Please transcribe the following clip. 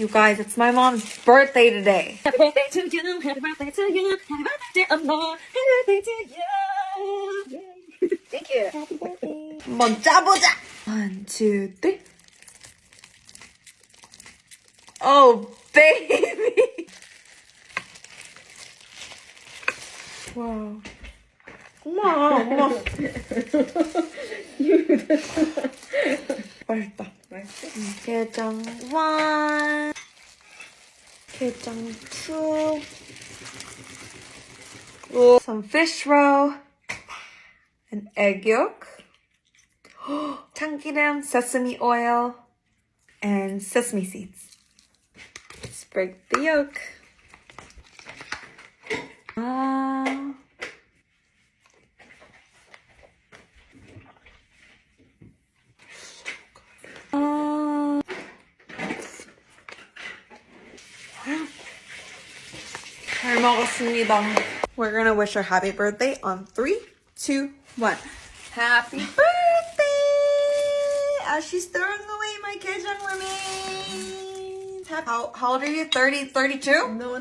You guys, it's my mom's birthday today. Happy birthday to you, happy birthday to you, happy birthday, Allah, happy birthday to you. Yay. Thank you. Happy birthday. 한번 짜보자. 1, 2, 3. Oh, baby. Wow. 엄마. 맛있다. 맛있어? 게장 1, 게장 2, some fish roe, an egg yolk, 참기름, sesame oil, and sesame seeds. Let's break the yolk. 잘 먹었습니다. We're gonna wish her happy birthday on 3, 2, 1. Happy birthday! As she's throwing away my gejang remains. How old are you? 30, 32? No.